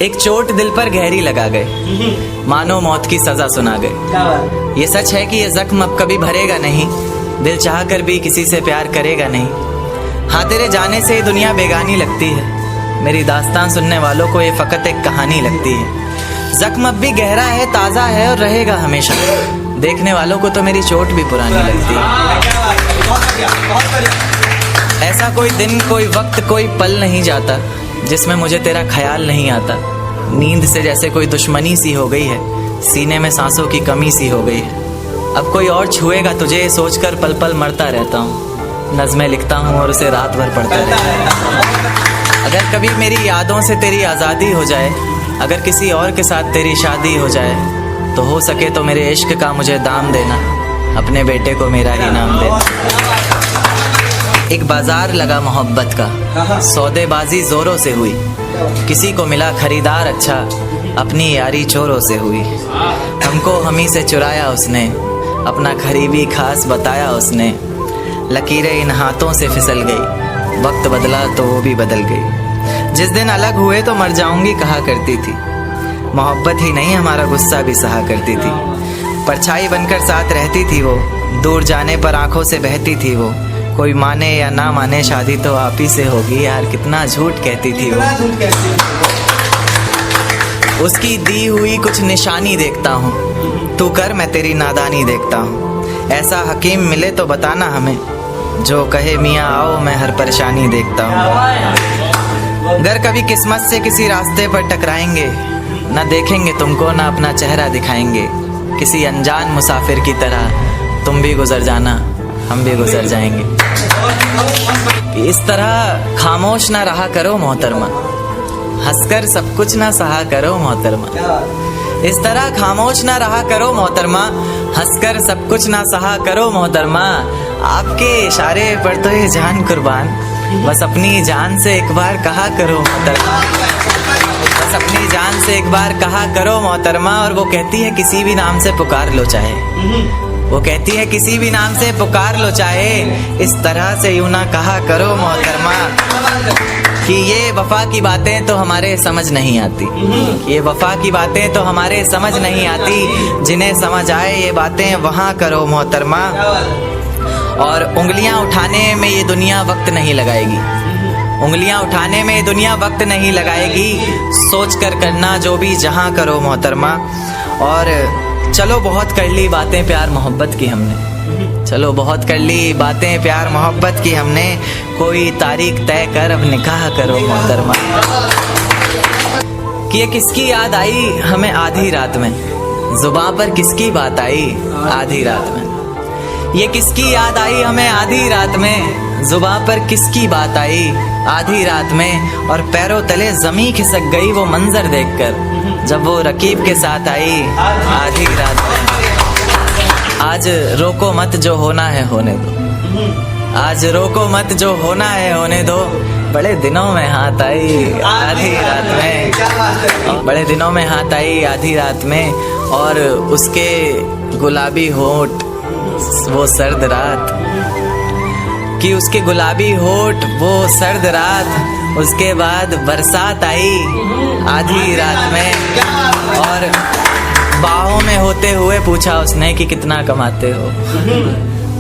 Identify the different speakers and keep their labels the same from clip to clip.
Speaker 1: एक चोट दिल पर गहरी लगा गए, मानो मौत की सजा सुना गए। ये सच है कि ये जख्म अब कभी भरेगा नहीं, दिल चाह कर भी किसी से प्यार करेगा नहीं। हाँ, तेरे जाने से दुनिया बेगानी लगती है, मेरी दास्तान सुनने वालों को ये फकत एक कहानी लगती है। जख्म अब भी गहरा है, ताज़ा है और रहेगा हमेशा, देखने वालों को तो मेरी चोट भी पुरानी लगती है। ऐसा कोई दिन, कोई वक्त, कोई पल नहीं जाता जिसमें मुझे तेरा ख्याल नहीं आता। नींद से जैसे कोई दुश्मनी सी हो गई है, सीने में सांसों की कमी सी हो गई है। अब कोई और छुएगा तुझे सोचकर पल पल मरता रहता हूँ, नज़्में लिखता हूँ और उसे रात भर पढ़ता रहता हूँ। अगर कभी मेरी यादों से तेरी आज़ादी हो जाए, अगर किसी और के साथ तेरी शादी हो जाए, तो हो सके तो मेरे इश्क का मुझे दाम देना, अपने बेटे को मेरा ही नाम देना। एक बाजार लगा मोहब्बत का, सौदेबाजी जोरों से हुई, किसी को मिला खरीदार अच्छा, अपनी यारी चोरों से हुई। हमको हमी से चुराया उसने, अपना करीबी खास बताया उसने। लकीरें इन हाथों से फिसल गई, वक्त बदला तो वो भी बदल गई। जिस दिन अलग हुए तो मर जाऊंगी कहा करती थी, मोहब्बत ही नहीं हमारा गुस्सा भी सहा करती थी। परछाई बनकर साथ रहती थी वो, दूर जाने पर आंखों से बहती थी वो। कोई माने या ना माने शादी तो आप ही से होगी, यार कितना झूठ कहती थी वो। उसकी दी हुई कुछ निशानी देखता हूँ, तू कर मैं तेरी नादानी देखता हूँ। ऐसा हकीम मिले तो बताना हमें, जो कहे मियाँ आओ मैं हर परेशानी देखता हूँ। अगर कभी किस्मत से किसी रास्ते पर टकराएंगे, ना देखेंगे तुमको ना अपना चेहरा दिखाएंगे। किसी अनजान मुसाफिर की तरह तुम भी गुजर जाना, हम भी गुजर जाएंगे। इस तरह खामोश ना रहा करो मोहतरमा, हंसकर सब कुछ ना सहा करो मोहतरमा। इस तरह खामोश ना रहा करो मोहतरमा, हंसकर सब कुछ ना सहा करो मोहतरमा। आपके इशारे पर तो ये जान कुर्बान, बस अपनी जान से एक बार कहा करो मोहतरमा, बस अपनी जान से एक बार कहा करो मोहतरमा। और वो कहती है किसी भी नाम से पुकार लो चाहे, वो कहती है किसी भी नाम से पुकार लो चाहे, इस तरह से यूं ना कहा करो मोहतरमा कि ये वफा की बातें तो हमारे समझ नहीं आती, ये वफा की बातें तो हमारे समझ नहीं आती। जिन्हें समझ आए ये बातें वहाँ करो मोहतरमा। और उंगलियां उठाने में ये दुनिया वक्त नहीं लगाएगी, उंगलियां उठाने में ये दुनिया वक्त नहीं लगाएगी। सोच कर करना जो भी जहाँ करो मोहतरमा। और चलो बहुत कर ली बातें प्यार मोहब्बत की हमने, चलो बहुत कर ली बातें प्यार मोहब्बत की हमने। कोई तारीख तय कर अब निकाह करो मोहतरमा। कि ये किसकी याद आई हमें आधी रात में, जुबान पर किसकी बात आई आधी रात में। ये किसकी याद आई हमें आधी रात में, जुबान पर किसकी बात आई आधी रात में। और पैरों तले जमी खिसक गई वो मंजर देखकर, जब वो रकीब के साथ आई आधी रात में। आज रोको मत जो होना है होने दो, आज रोको मत जो होना है होने दो। बड़े दिनों में हाथ आई आधी रात में, बड़े दिनों में हाथ आई आधी रात में। और उसके गुलाबी होठ वो सर्द रात, कि उसके गुलाबी होठ वो सर्द रात। उसके बाद बरसात आई आधी रात में, और बाहों में होते हुए पूछा उसने कि कितना कमाते हो,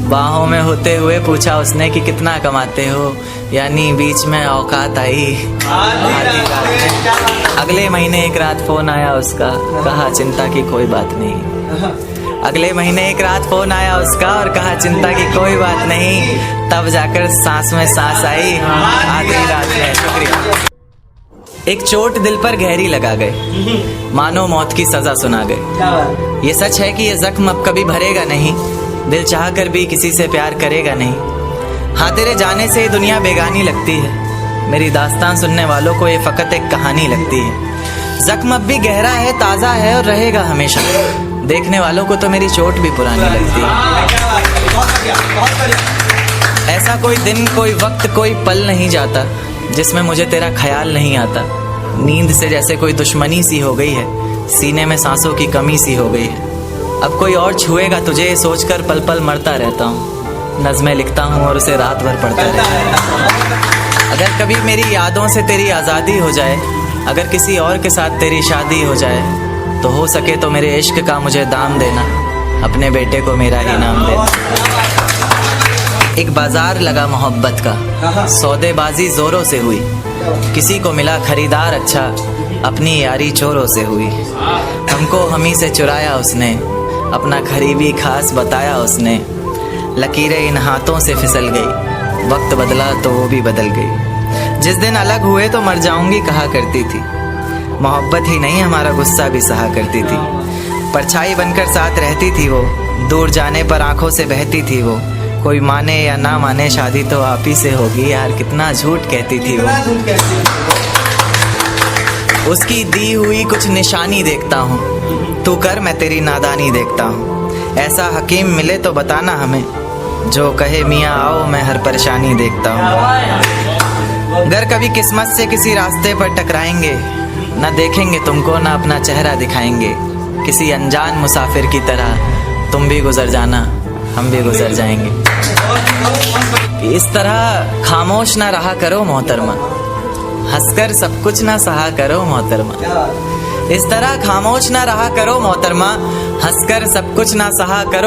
Speaker 1: बाहों में होते हुए पूछा उसने कि कितना कमाते हो। यानी बीच में औकात आई आधी रात में। अगले महीने एक रात फोन आया उसका, कहा चिंता की कोई बात नहीं। अगले महीने एक रात फोन आया उसका और कहा चिंता की कोई बात नहीं। तब जाकर सांस में सांस आई आधी रात में। शुक्रिया। एक चोट दिल पर गहरी लगा गए, मानो मौत की सजा सुना गए। ये सच है कि ये जख्म अब कभी भरेगा नहीं, दिल चाह कर भी किसी से प्यार करेगा नहीं। हाँ, तेरे जाने से दुनिया बेगानी लगती है, मेरी दास्तान सुनने वालों को ये फकत एक कहानी लगती है। जख्म अब भी गहरा है, ताज़ा है और रहेगा हमेशा, देखने वालों को तो मेरी चोट भी पुरानी लगती है। ऐसा कोई दिन, कोई वक्त, कोई पल नहीं जाता जिसमें मुझे तेरा ख्याल नहीं आता। नींद से जैसे कोई दुश्मनी सी हो गई है, सीने में सांसों की कमी सी हो गई है। अब कोई और छुएगा तुझे सोचकर पल पल मरता रहता हूँ, नज़्में लिखता हूँ और उसे रात भर पढ़ता रहता हूँ। अगर कभी मेरी यादों से तेरी आज़ादी हो जाए, अगर किसी और के साथ तेरी शादी हो जाए तो हो सके तो मेरे इश्क का मुझे दाम देना, अपने बेटे को मेरा ही नाम देना। एक बाजार लगा मोहब्बत का, सौदेबाजी जोरों से हुई, किसी को मिला खरीदार अच्छा, अपनी यारी चोरों से हुई। हमको हमी से चुराया उसने, अपना करीबी खास बताया उसने। लकीरें इन हाथों से फिसल गई, वक्त बदला तो वो भी बदल गई। जिस दिन अलग हुए तो मर जाऊंगी कहा करती थी, मोहब्बत ही नहीं हमारा गुस्सा भी सहा करती थी। परछाई बनकर साथ रहती थी वो, दूर जाने पर आंखों से बहती थी वो। कोई माने या ना माने शादी तो आप ही से होगी, यार कितना झूठ कहती थी वो। उसकी दी हुई कुछ निशानी देखता हूँ, तू कर मैं तेरी नादानी देखता हूँ। ऐसा हकीम मिले तो बताना हमें, जो कहे मियाँ आओ मैं हर परेशानी देखता हूँ। अगर कभी किस्मत से किसी रास्ते पर टकराएंगे, न देखेंगे तुमको न अपना चेहरा दिखाएंगे। किसी अनजान मुसाफिर की तरह तुम भी गुजर जाना, हम भी गुजर जाएंगे। इस तरह खामोश ना रहा करो मोहतरमा, हंसकर सब कुछ ना सहा करो मोहतरमा। इस तरह खामोश ना रहा करो मोहतरमा, हंसकर सब कुछ ना सहा करो।